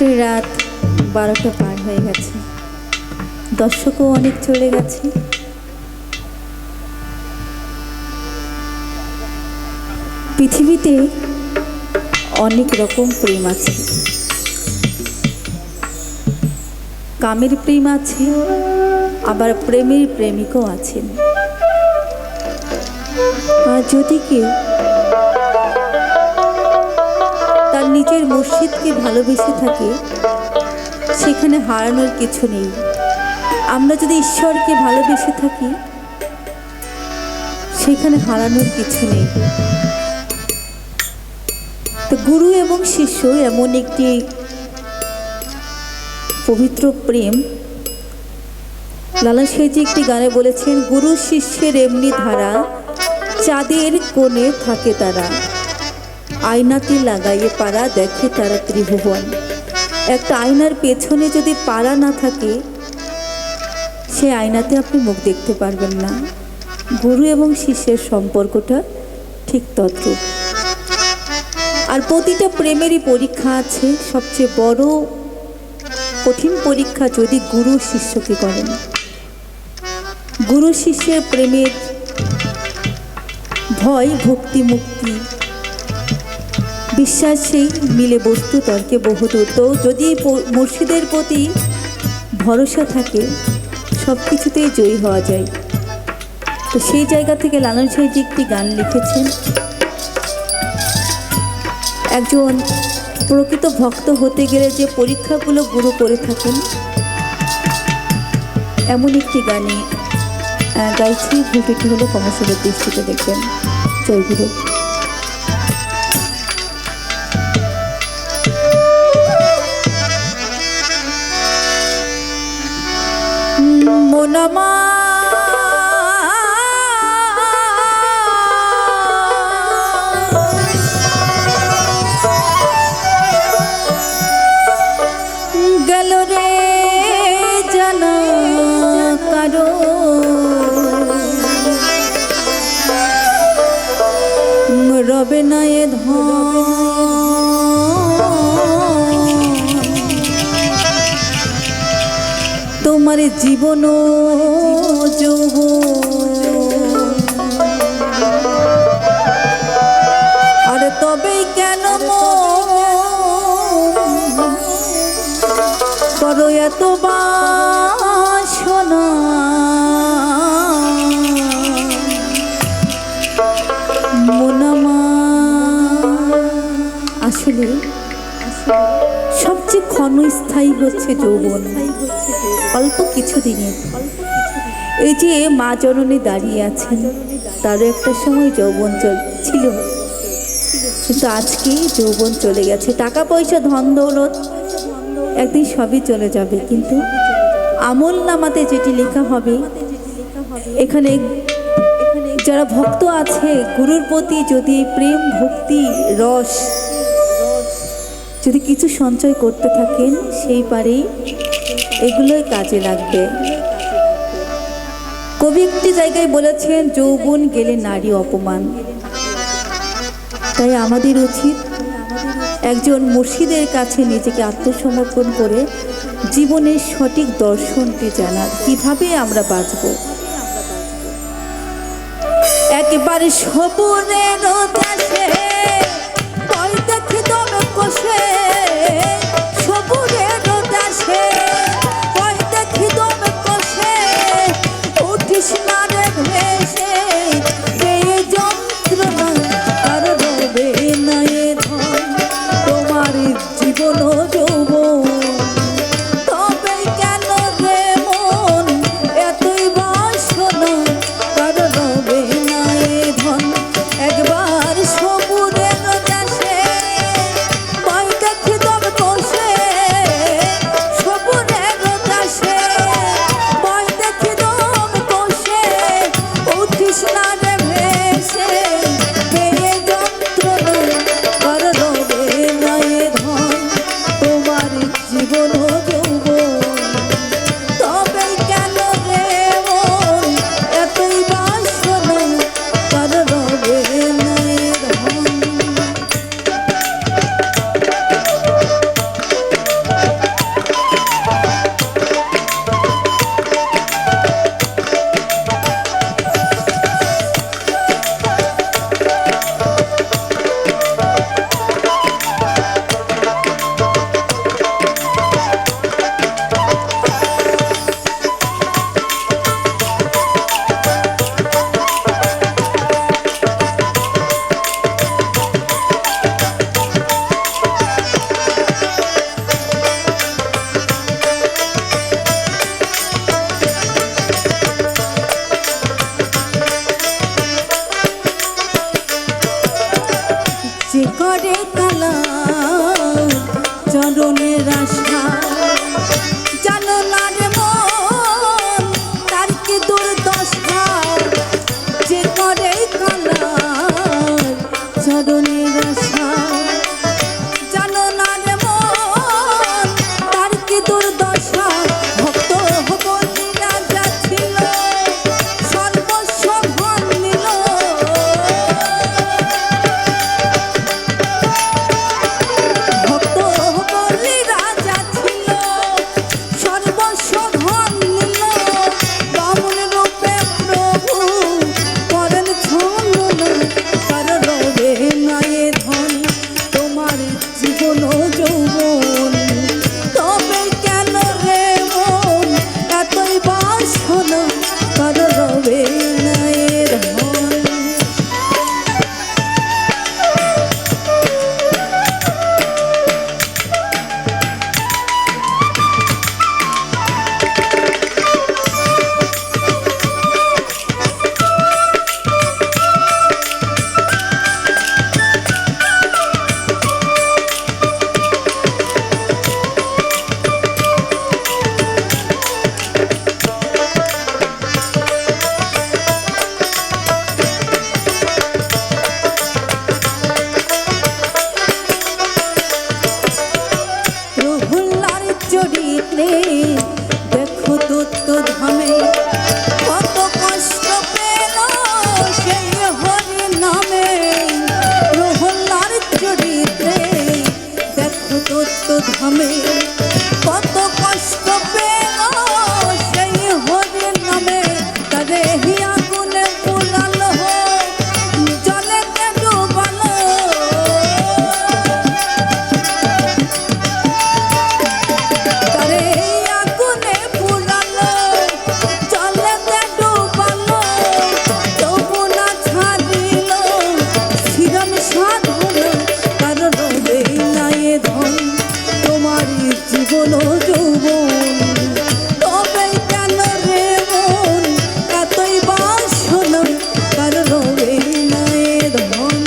আসলে রাত 12টা পার হয়ে গেছে, দর্শকও অনেক চলে গেছে। পৃথিবীতে অনেক রকম প্রেম আছে, কামের প্রেম আছে, আবার প্রেমের প্রেমিকও আছেন। আর যদি কেউ তার নিজের মুর্শিদকে ভালোবেসে থাকে, সেখানে হারানোর কিছু নেই। আমরা যদি ঈশ্বরকে ভালোবেসে থাকি, সেখানে হারানোর কিছু নেই। তো গুরু এবং শিষ্য এমন একটি পবিত্র প্রেম। লালা সাঁইজি একটি গানে বলেছেন, গুরু শিষ্যের এমনি ধারা, চাঁদের কোণে থাকে তারা, আয়নাতে লাগাইয়ে পাড়া দেখে তারা ত্রিভুবন। একটা আয়নার পেছনে যদি পাড়া না থাকে, সে আয়নাতে আপনি মুখ দেখতে পারবেন না। গুরু এবং শিষ্যের সম্পর্কটা ঠিক তদ্রূপ। আর প্রতিটা প্রেমেরই পরীক্ষা আছে। সবচেয়ে বড় কঠিন পরীক্ষা যদি গুরু শিষ্যকে করেন। গুরু শিষ্যের প্রেমের ভয়, ভক্তি, মুক্তি, বিশ্বাসেই মিলে বস্তু তর্কে বহুদূর। তো যদি মুর্শিদের প্রতি ভরসা থাকে, সব কিছুতেই জয়ী হওয়া যায়। তো সেই জায়গা থেকে লালন সাঁইজি একটি গান লিখেছেন। একজন প্রকৃত ভক্ত হতে গেলে যে পরীক্ষাগুলো গুরু করে থাকেন, এমন একটি গানে গাইছি। ভুলটি হলো কমর্শিয়ালের দৃষ্টিতে দেখবেন। জয় গুরু। মোনামা গেল রে জানা কারো, রবে না এ ধন, তোমার জীবন যৌবন। আরে তবেই কেন করো এত বাসনা, মোনামা। আসলে সবচেয়ে ক্ষণস্থায়ী হচ্ছে যৌবন, অল্প কিছু দিনের। এই যে মা জননী দাঁড়িয়ে আছেন, তারও একটা সময় যৌবন ছিল, কিন্তু আজকে যৌবন চলে গেছে। টাকা পয়সা, ধন দৌলত একদিন সবই চলে যাবে, কিন্তু আমল নামাতে যেটি লেখা হবে, এখানে যারা ভক্ত আছে গুরুর প্রতি যদি প্রেম, ভক্তি, রস যদি কিছু সঞ্চয় করতে থাকেন, সেই পারেই এগুলোই কাজে লাগবে। কবি একটি জায়গায় বলেছেন, যৌবন গেলে নারী অপমান। তাই আমাদের উচিত একজন মুর্শিদের কাছে নিজেকে আত্মসমর্পণ করে জীবনের সঠিক দর্শনটি জানার, কিভাবে আমরা বাঁচব। একেবারে সবুরের দেশে ভয় দেখে দম কষে, সবুরের দেশে ভয় দেখে দম কষে, উঠিস না রে ভেসে, এই যন্ত্রণা আর রবে না এ ধন, তোমার জীবন যৌবন। তবে কেন রে মন এতই বাসনা, কার রবে না এ ধন। একবার সবুজ কালা চরণের আশা জানো না রে মন তার কি দুর্দশা যে করে কালা চরণের আশা জানো না রে মন তার কি দুর্দশা ভক্ত হবনি রাজা ছিল সর্বস্ব ধন নিল ভক্ত হবনি রাজা ছিল সর্বস্ব ধন নিল বামুন রূপে প্রভু করেন ছলন তার রবে নায়ে ধন তোমার জীবন যৌবন তবে কেন রে মন এতই বাসনা তার রবে নায়ে ধন প্রহ্লার চরিত্রে দেখো দত্ত ধামে কত কষ্ট পেল সেই হরি নামে প্রহ্লার চরিত্রে দেখো দত্ত ধামে কত কষ্ট পেল সেই হরি নামে তারে হিয়া গুনে পুরালো জলেতে ডুবালো তারে আগুনে পুরালো জলেতে ডুবালো তবু না ছাড়িল শ্রীরাম সাধন তার রবে নায়ে ধন তোমার জীবন যৌবন তবে কেন রে মন এতই বাসনা তার রবে নায়ে ধন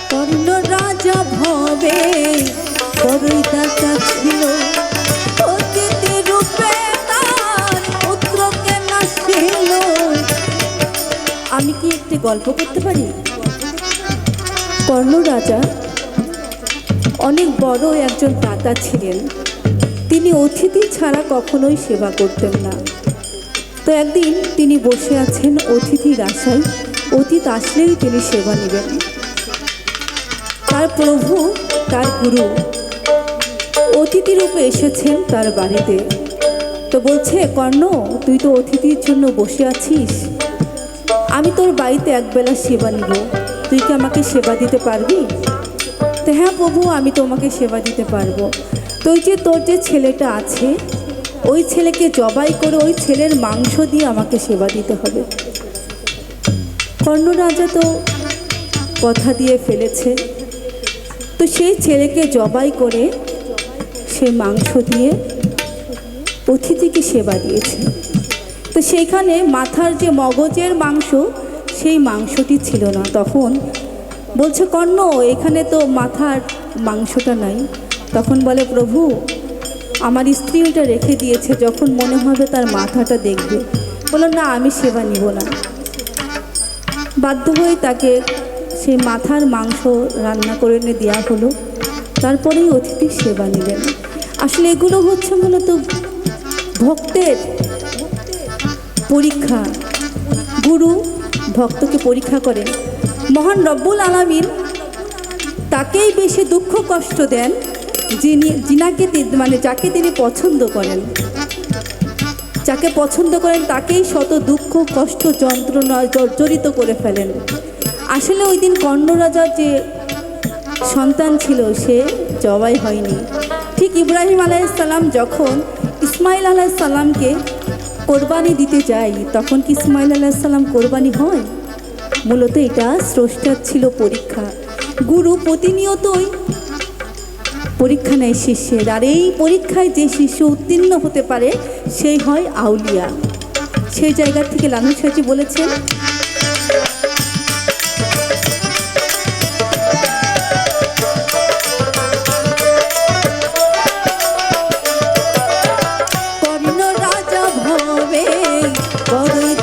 কর্ণ রাজা ভবে বড়ই দাতা ছিল অতিথি রূপে তার পুত্রকে নাসিল আমি কি একটি গল্প করতে পারি কর্ণ রাজা অনেক বড় একজন দাতা ছিলেন তিনি অতিথি ছাড়া কখনোই সেবা করতেন না তো একদিন তিনি বসে আছেন অতিথির আশায় অতিথি আসলেই তিনি সেবা নেবেন তার প্রভু তার গুরু অতিথি রূপে এসেছেন তার বাড়িতে তো বলছে কর্ণ তুই তো অতিথির জন্য বসে আছিস আমি তোর বাড়িতে একবেলা সেবা নিব তুই কি আমাকে সেবা দিতে পারবি তো হ্যাঁ প্রভু আমি তোমাকে সেবা দিতে পারবো তো ওই যে তোর যে ছেলেটা আছে ওই ছেলেকে জবাই করে ওই ছেলের মাংস দিয়ে আমাকে সেবা দিতে হবে কর্ণ রাজা তো কথা দিয়ে ফেলেছে তো সেই ছেলেকে জবাই করে সে মাংস দিয়ে অতিথিকে সেবা দিয়েছে তো সেইখানে মাথার যে মগজের মাংস সেই মাংসটি ছিল না তখন বলছে কর্ণ এখানে তো মাথার মাংসটা নাই তখন বলে প্রভু আমার স্ত্রী ওটা রেখে দিয়েছে যখন মনে হবে তার মাথাটা দেখবে বলল না আমি সেবা নিব না বাধ্য হয়ে তাকে সেই মাথার মাংস রান্না করে এনে দেওয়া হলো তারপরেই অতিথি সেবা নিলেন আসলে এগুলো হচ্ছে মূলত ভক্তের পরীক্ষা, গুরু ভক্তকে পরীক্ষা করেন। মহান রব্বুল আলামিন তাকেই বেশি দুঃখ কষ্ট দেন যাকে তিনি পছন্দ করেন। যাকে পছন্দ করেন তাকেই শত দুঃখ কষ্ট যন্ত্রণায় জর্জরিত করে ফেলেন। আসলে ওই দিন কর্ণ রাজার যে সন্তান ছিল সে জবাই হয়নি। ঠিক ইব্রাহিম আলাইহিসসালাম যখন ইসমাইল আলাইহিসসালামকে কোরবানি দিতে যায়, তখন কি ইসমাইল আলাইহিসসালাম কোরবানি হয়? মূলত এটা স্রষ্টার ছিল পরীক্ষা। গুরু প্রতিনিয়তই পরীক্ষা নেয় শিষ্যের, আর এই পরীক্ষায় যে শিষ্য উত্তীর্ণ হতে পারে সেই হয় আউলিয়া। সেই জায়গা থেকে লালন সাঁজি বলেছেন, কর্ণ রাজা ভবে বড়ই